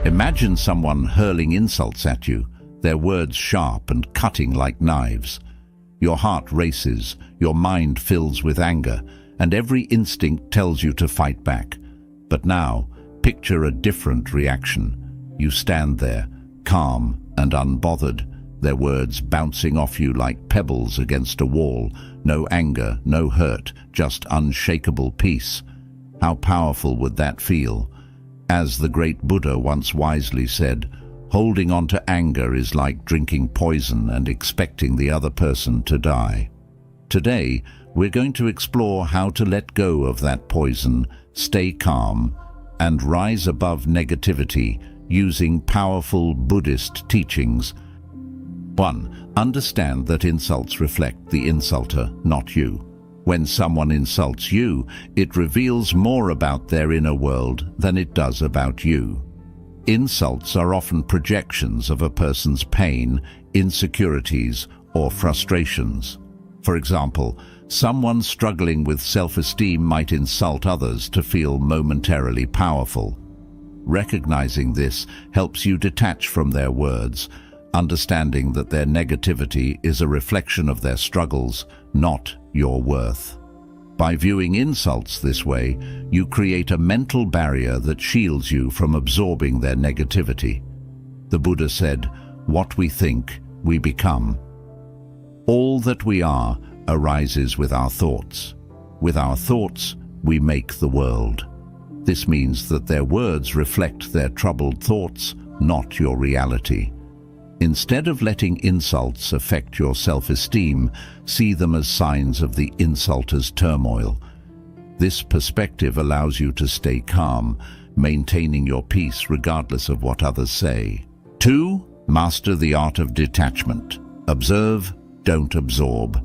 Imagine someone hurling insults at you, their words sharp and cutting like knives. Your heart races, your mind fills with anger, and every instinct tells you to fight back. But now, picture a different reaction. You stand there, calm and unbothered, their words bouncing off you like pebbles against a wall. No anger, no hurt, just unshakable peace. How powerful would that feel? As the great Buddha once wisely said, holding on to anger is like drinking poison and expecting the other person to die. Today, we're going to explore how to let go of that poison, stay calm, and rise above negativity using powerful Buddhist teachings. 1. Understand that insults reflect the insulter, not you. When someone insults you, it reveals more about their inner world than it does about you. Insults are often projections of a person's pain, insecurities, or frustrations. For example, someone struggling with self-esteem might insult others to feel momentarily powerful. Recognizing this helps you detach from their words, understanding that their negativity is a reflection of their struggles, not your worth. By viewing insults this way, you create a mental barrier that shields you from absorbing their negativity. The Buddha said, "What we think, we become." All that we are arises with our thoughts. With our thoughts, we make the world. This means that their words reflect their troubled thoughts, not your reality. Instead of letting insults affect your self-esteem, see them as signs of the insulter's turmoil. This perspective allows you to stay calm, maintaining your peace regardless of what others say. 2. Master the art of detachment. Observe, don't absorb.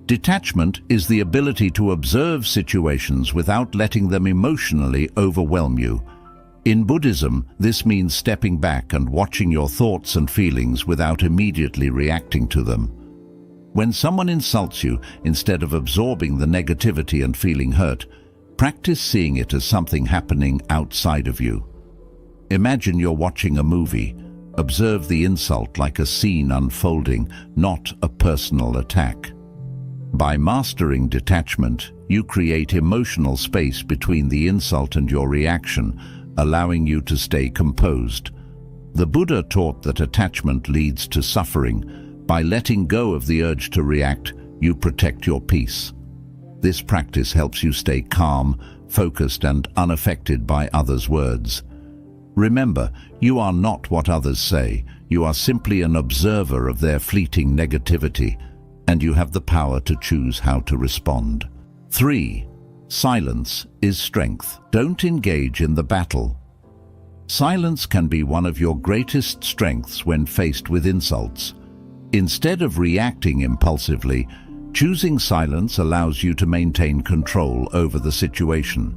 Detachment is the ability to observe situations without letting them emotionally overwhelm you. In Buddhism, this means stepping back and watching your thoughts and feelings without immediately reacting to them. When someone insults you, instead of absorbing the negativity and feeling hurt, practice seeing it as something happening outside of you. Imagine you're watching a movie. Observe the insult like a scene unfolding, not a personal attack. By mastering detachment, you create emotional space between the insult and your reaction, allowing you to stay composed. The Buddha taught that attachment leads to suffering. By letting go of the urge to react, you protect your peace. This practice helps you stay calm, focused, and unaffected by others' words. Remember, you are not what others say. You are simply an observer of their fleeting negativity, and you have the power to choose how to respond. 3. Silence is strength. Don't engage in the battle. Silence can be one of your greatest strengths when faced with insults. Instead of reacting impulsively, choosing silence allows you to maintain control over the situation.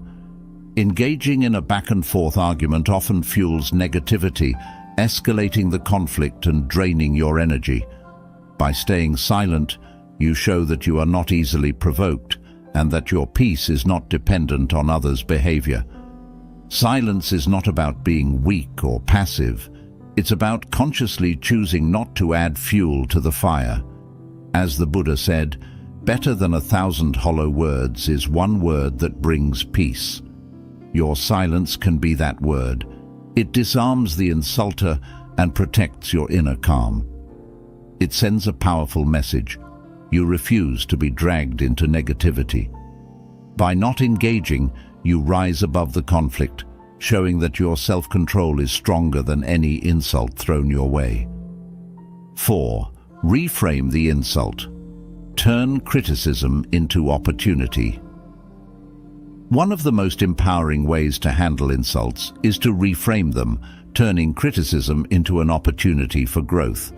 Engaging in a back-and-forth argument often fuels negativity, escalating the conflict and draining your energy. By staying silent, you show that you are not easily provoked and that your peace is not dependent on others' behavior. Silence is not about being weak or passive. It's about consciously choosing not to add fuel to the fire. As the Buddha said, better than 1,000 hollow words is one word that brings peace. Your silence can be that word. It disarms the insulter and protects your inner calm. It sends a powerful message. You refuse to be dragged into negativity. By not engaging, you rise above the conflict, showing that your self-control is stronger than any insult thrown your way. 4. Reframe the insult. Turn criticism into opportunity. One of the most empowering ways to handle insults is to reframe them, turning criticism into an opportunity for growth.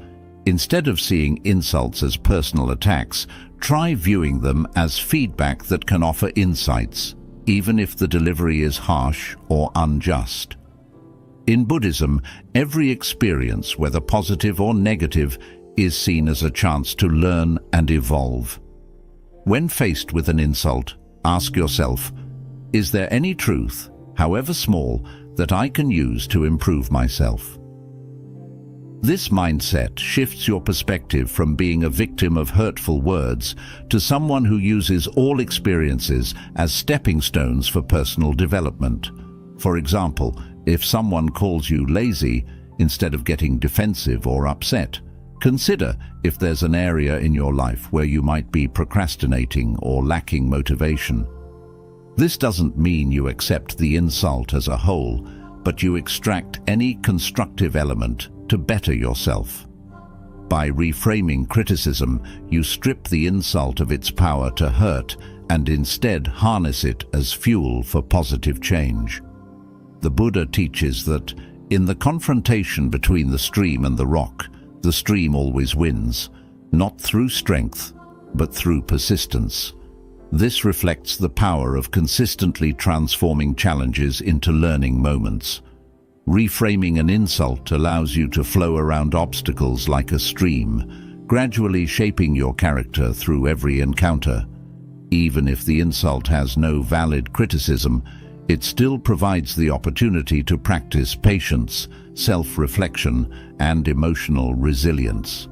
Instead of seeing insults as personal attacks, try viewing them as feedback that can offer insights, even if the delivery is harsh or unjust. In Buddhism, every experience, whether positive or negative, is seen as a chance to learn and evolve. When faced with an insult, ask yourself, is there any truth, however small, that I can use to improve myself. This mindset shifts your perspective from being a victim of hurtful words to someone who uses all experiences as stepping stones for personal development. For example, if someone calls you lazy, instead of getting defensive or upset, consider if there's an area in your life where you might be procrastinating or lacking motivation. This doesn't mean you accept the insult as a whole, but you extract any constructive element to better yourself. By reframing criticism, you strip the insult of its power to hurt and instead harness it as fuel for positive change. The Buddha teaches that in the confrontation between the stream and the rock, the stream always wins, not through strength, but through persistence. This reflects the power of consistently transforming challenges into learning moments. Reframing an insult allows you to flow around obstacles like a stream, gradually shaping your character through every encounter. Even if the insult has no valid criticism, it still provides the opportunity to practice patience, self-reflection, and emotional resilience.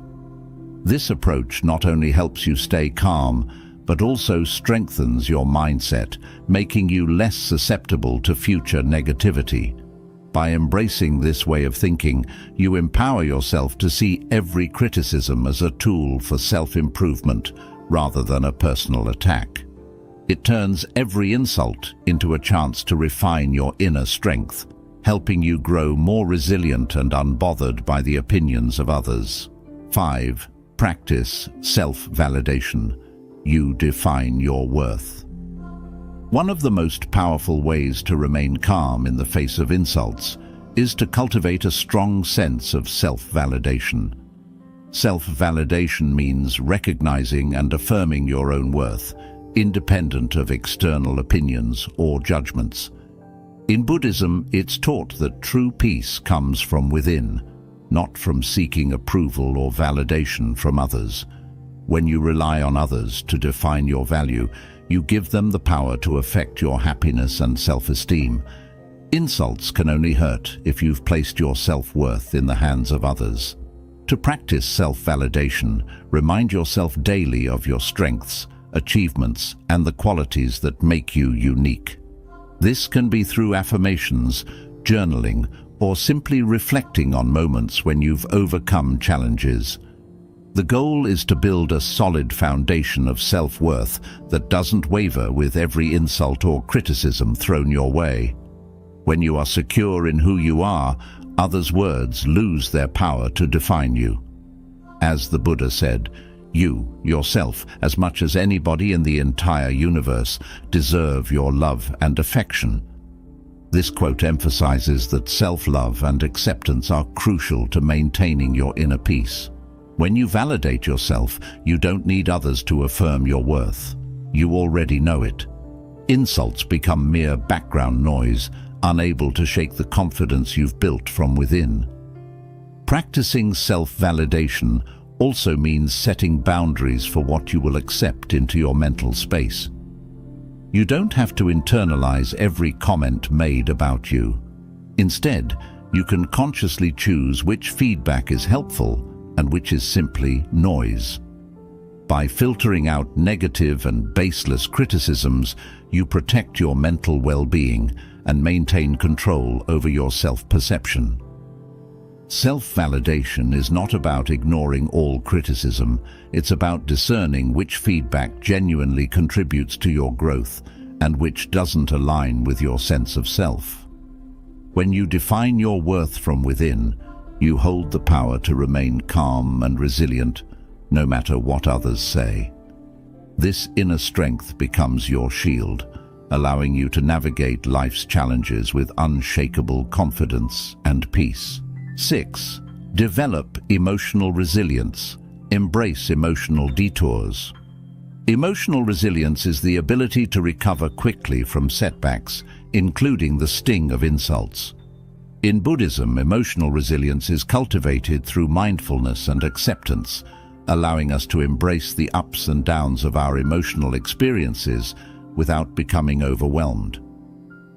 This approach not only helps you stay calm, but also strengthens your mindset, making you less susceptible to future negativity. By embracing this way of thinking, you empower yourself to see every criticism as a tool for self-improvement rather than a personal attack. It turns every insult into a chance to refine your inner strength, helping you grow more resilient and unbothered by the opinions of others. 5. Practice self-validation. You define your worth. One of the most powerful ways to remain calm in the face of insults is to cultivate a strong sense of self-validation. Self-validation means recognizing and affirming your own worth, independent of external opinions or judgments. In Buddhism, it's taught that true peace comes from within, not from seeking approval or validation from others. When you rely on others to define your value, you give them the power to affect your happiness and self-esteem. Insults can only hurt if you've placed your self-worth in the hands of others. To practice self-validation, remind yourself daily of your strengths, achievements, and the qualities that make you unique. This can be through affirmations, journaling, or simply reflecting on moments when you've overcome challenges. The goal is to build a solid foundation of self-worth that doesn't waver with every insult or criticism thrown your way. When you are secure in who you are, others' words lose their power to define you. As the Buddha said, you, yourself, as much as anybody in the entire universe, deserve your love and affection. This quote emphasizes that self-love and acceptance are crucial to maintaining your inner peace. When you validate yourself, you don't need others to affirm your worth. You already know it. Insults become mere background noise, unable to shake the confidence you've built from within. Practicing self-validation also means setting boundaries for what you will accept into your mental space. You don't have to internalize every comment made about you. Instead, you can consciously choose which feedback is helpful and which is simply noise. By filtering out negative and baseless criticisms, you protect your mental well-being and maintain control over your self-perception. Self-validation is not about ignoring all criticism. It's about discerning which feedback genuinely contributes to your growth and which doesn't align with your sense of self. When you define your worth from within, you hold the power to remain calm and resilient, no matter what others say. This inner strength becomes your shield, allowing you to navigate life's challenges with unshakable confidence and peace. 6. Develop emotional resilience. Embrace emotional detours. Emotional resilience is the ability to recover quickly from setbacks, including the sting of insults. In Buddhism, emotional resilience is cultivated through mindfulness and acceptance, allowing us to embrace the ups and downs of our emotional experiences without becoming overwhelmed.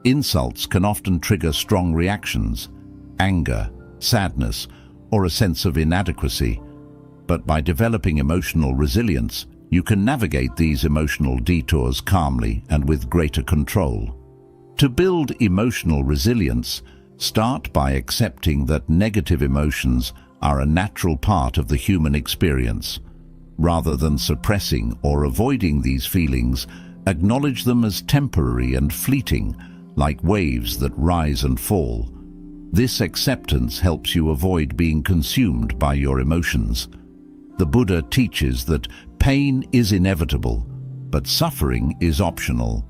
Insults can often trigger strong reactions, anger, sadness, or a sense of inadequacy. But by developing emotional resilience, you can navigate these emotional detours calmly and with greater control. To build emotional resilience, start by accepting that negative emotions are a natural part of the human experience. Rather than suppressing or avoiding these feelings, acknowledge them as temporary and fleeting, like waves that rise and fall. This acceptance helps you avoid being consumed by your emotions. The Buddha teaches that pain is inevitable, but suffering is optional.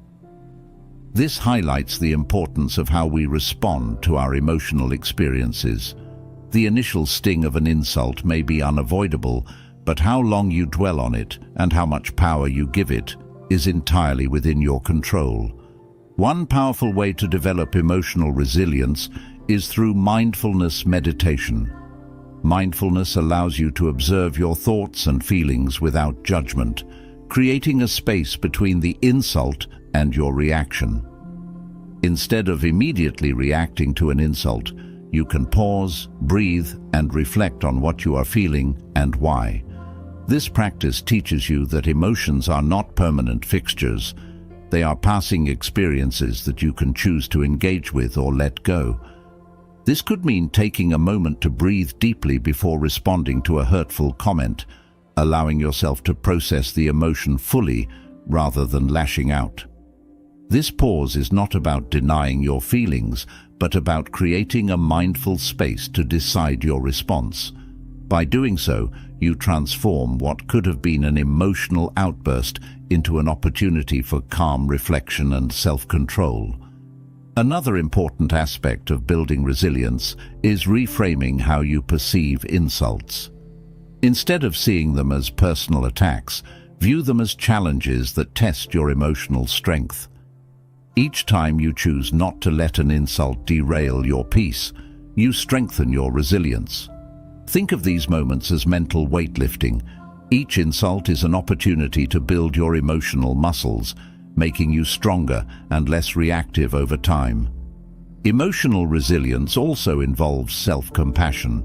This highlights the importance of how we respond to our emotional experiences. The initial sting of an insult may be unavoidable, but how long you dwell on it and how much power you give it is entirely within your control. One powerful way to develop emotional resilience is through mindfulness meditation. Mindfulness allows you to observe your thoughts and feelings without judgment, creating a space between the insult and your reaction. Instead of immediately reacting to an insult, you can pause, breathe, and reflect on what you are feeling and why. This practice teaches you that emotions are not permanent fixtures. They are passing experiences that you can choose to engage with or let go. This could mean taking a moment to breathe deeply before responding to a hurtful comment, allowing yourself to process the emotion fully rather than lashing out. This pause is not about denying your feelings, but about creating a mindful space to decide your response. By doing so, you transform what could have been an emotional outburst into an opportunity for calm reflection and self-control. Another important aspect of building resilience is reframing how you perceive insults. Instead of seeing them as personal attacks, view them as challenges that test your emotional strength. Each time you choose not to let an insult derail your peace, you strengthen your resilience. Think of these moments as mental weightlifting. Each insult is an opportunity to build your emotional muscles, making you stronger and less reactive over time. Emotional resilience also involves self-compassion.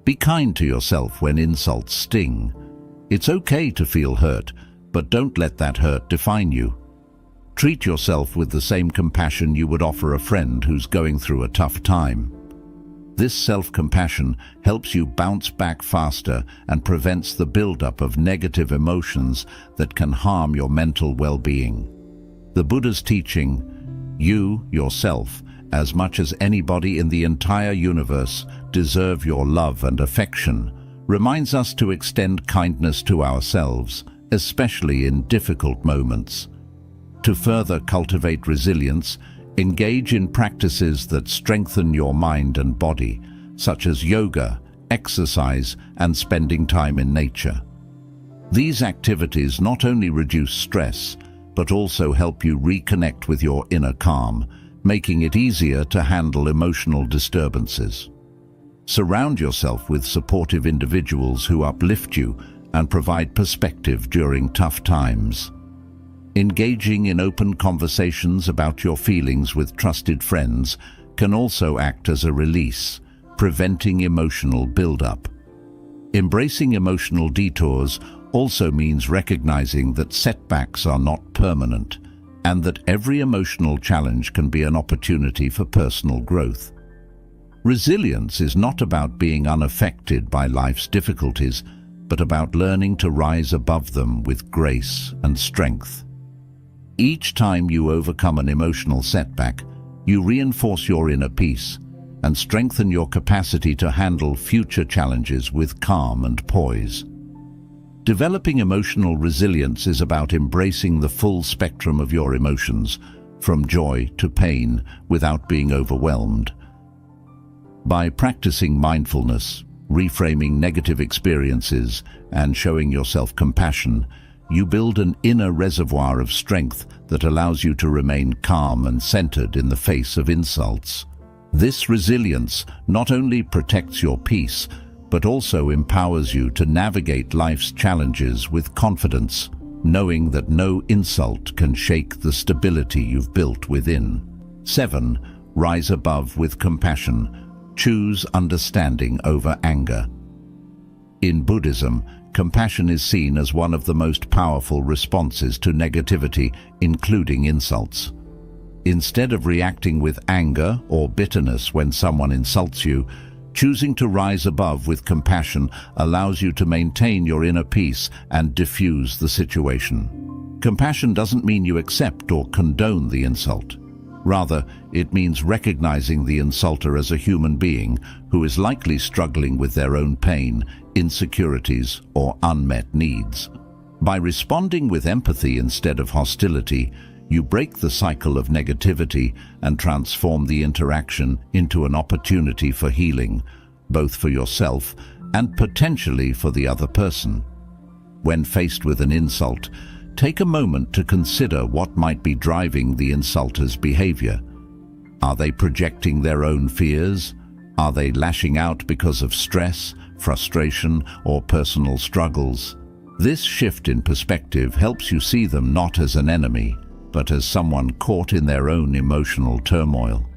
Be kind to yourself when insults sting. It's okay to feel hurt, but don't let that hurt define you. Treat yourself with the same compassion you would offer a friend who's going through a tough time. This self-compassion helps you bounce back faster and prevents the buildup of negative emotions that can harm your mental well-being. The Buddha's teaching, you, yourself, as much as anybody in the entire universe, deserve your love and affection, reminds us to extend kindness to ourselves, especially in difficult moments. To further cultivate resilience, engage in practices that strengthen your mind and body, such as yoga, exercise, and spending time in nature. These activities not only reduce stress, but also help you reconnect with your inner calm, making it easier to handle emotional disturbances. Surround yourself with supportive individuals who uplift you and provide perspective during tough times. Engaging in open conversations about your feelings with trusted friends can also act as a release, preventing emotional buildup. Embracing emotional detours also means recognizing that setbacks are not permanent and that every emotional challenge can be an opportunity for personal growth. Resilience is not about being unaffected by life's difficulties, but about learning to rise above them with grace and strength. Each time you overcome an emotional setback, you reinforce your inner peace and strengthen your capacity to handle future challenges with calm and poise. Developing emotional resilience is about embracing the full spectrum of your emotions, from joy to pain, without being overwhelmed. By practicing mindfulness, reframing negative experiences, and showing yourself compassion, you build an inner reservoir of strength that allows you to remain calm and centered in the face of insults. This resilience not only protects your peace, but also empowers you to navigate life's challenges with confidence, knowing that no insult can shake the stability you've built within. 7. Rise above with compassion. Choose understanding over anger. In Buddhism, compassion is seen as one of the most powerful responses to negativity, including insults. Instead of reacting with anger or bitterness when someone insults you, choosing to rise above with compassion allows you to maintain your inner peace and diffuse the situation. Compassion doesn't mean you accept or condone the insult. Rather, it means recognizing the insulter as a human being who is likely struggling with their own pain, insecurities, or unmet needs. By responding with empathy instead of hostility, you break the cycle of negativity and transform the interaction into an opportunity for healing, both for yourself and potentially for the other person. When faced with an insult, take a moment to consider what might be driving the insulter's behavior. Are they projecting their own fears? Are they lashing out because of stress, frustration, or personal struggles? This shift in perspective helps you see them not as an enemy, but as someone caught in their own emotional turmoil.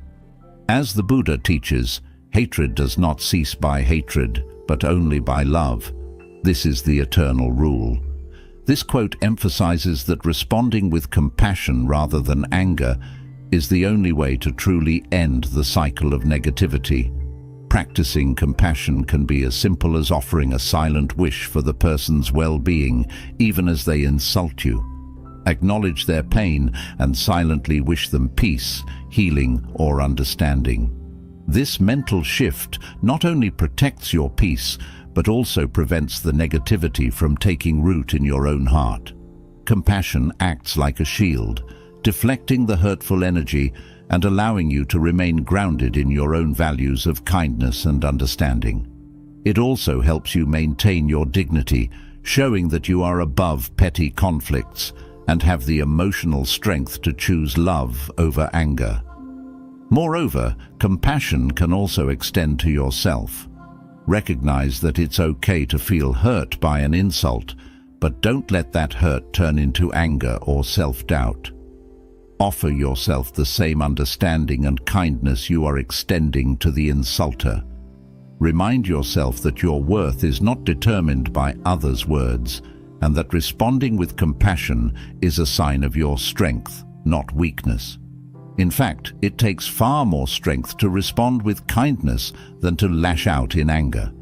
As the Buddha teaches, hatred does not cease by hatred, but only by love. This is the eternal rule. This quote emphasizes that responding with compassion rather than anger is the only way to truly end the cycle of negativity. Practicing compassion can be as simple as offering a silent wish for the person's well-being, even as they insult you. Acknowledge their pain and silently wish them peace, healing, or understanding. This mental shift not only protects your peace, but also prevents the negativity from taking root in your own heart. Compassion acts like a shield, deflecting the hurtful energy and allowing you to remain grounded in your own values of kindness and understanding. It also helps you maintain your dignity, showing that you are above petty conflicts and have the emotional strength to choose love over anger. Moreover, compassion can also extend to yourself. Recognize that it's okay to feel hurt by an insult, but don't let that hurt turn into anger or self-doubt. Offer yourself the same understanding and kindness you are extending to the insulter. Remind yourself that your worth is not determined by others' words, and that responding with compassion is a sign of your strength, not weakness. In fact, it takes far more strength to respond with kindness than to lash out in anger.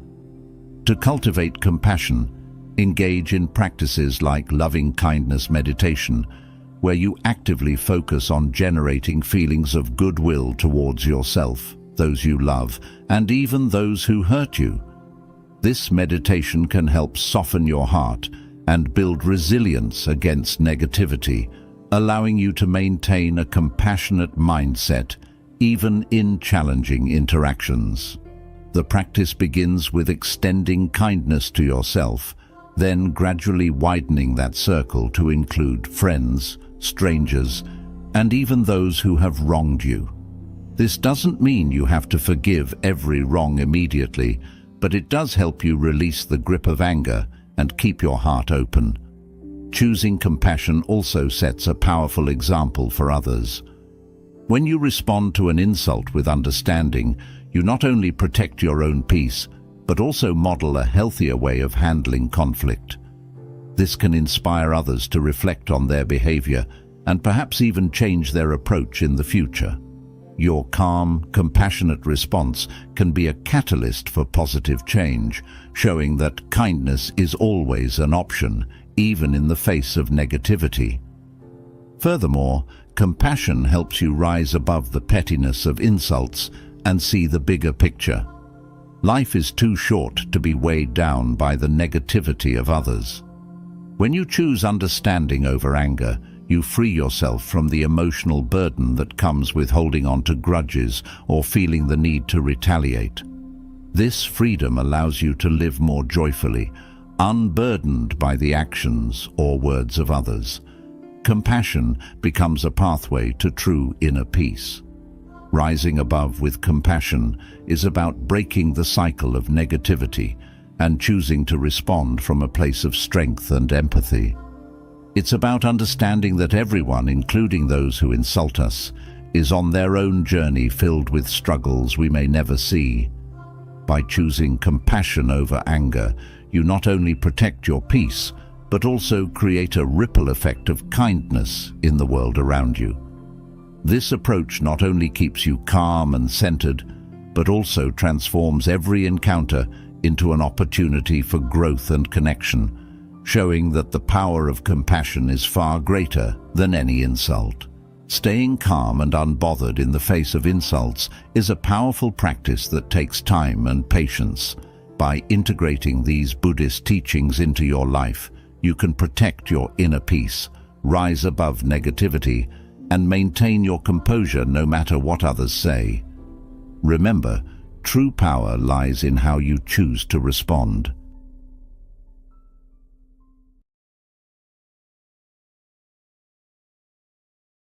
To cultivate compassion, engage in practices like loving kindness meditation, where you actively focus on generating feelings of goodwill towards yourself, those you love, and even those who hurt you. This meditation can help soften your heart and build resilience against negativity, allowing you to maintain a compassionate mindset even in challenging interactions. The practice begins with extending kindness to yourself, then gradually widening that circle to include friends, strangers, and even those who have wronged you. This doesn't mean you have to forgive every wrong immediately, but it does help you release the grip of anger and keep your heart open. Choosing compassion also sets a powerful example for others. When you respond to an insult with understanding, you not only protect your own peace, but also model a healthier way of handling conflict. This can inspire others to reflect on their behavior and perhaps even change their approach in the future. Your calm, compassionate response can be a catalyst for positive change, showing that kindness is always an option, even in the face of negativity. Furthermore, compassion helps you rise above the pettiness of insults and see the bigger picture. Life is too short to be weighed down by the negativity of others. When you choose understanding over anger, you free yourself from the emotional burden that comes with holding on to grudges or feeling the need to retaliate. This freedom allows you to live more joyfully, unburdened by the actions or words of others. Compassion becomes a pathway to true inner peace. Rising above with compassion is about breaking the cycle of negativity and choosing to respond from a place of strength and empathy. It's about understanding that everyone, including those who insult us, is on their own journey filled with struggles we may never see. By choosing compassion over anger, you not only protect your peace, but also create a ripple effect of kindness in the world around you. This approach not only keeps you calm and centered, but also transforms every encounter into an opportunity for growth and connection, showing that the power of compassion is far greater than any insult. Staying calm and unbothered in the face of insults is a powerful practice that takes time and patience. By integrating these Buddhist teachings into your life, you can protect your inner peace, rise above negativity, and maintain your composure no matter what others say. Remember, true power lies in how you choose to respond.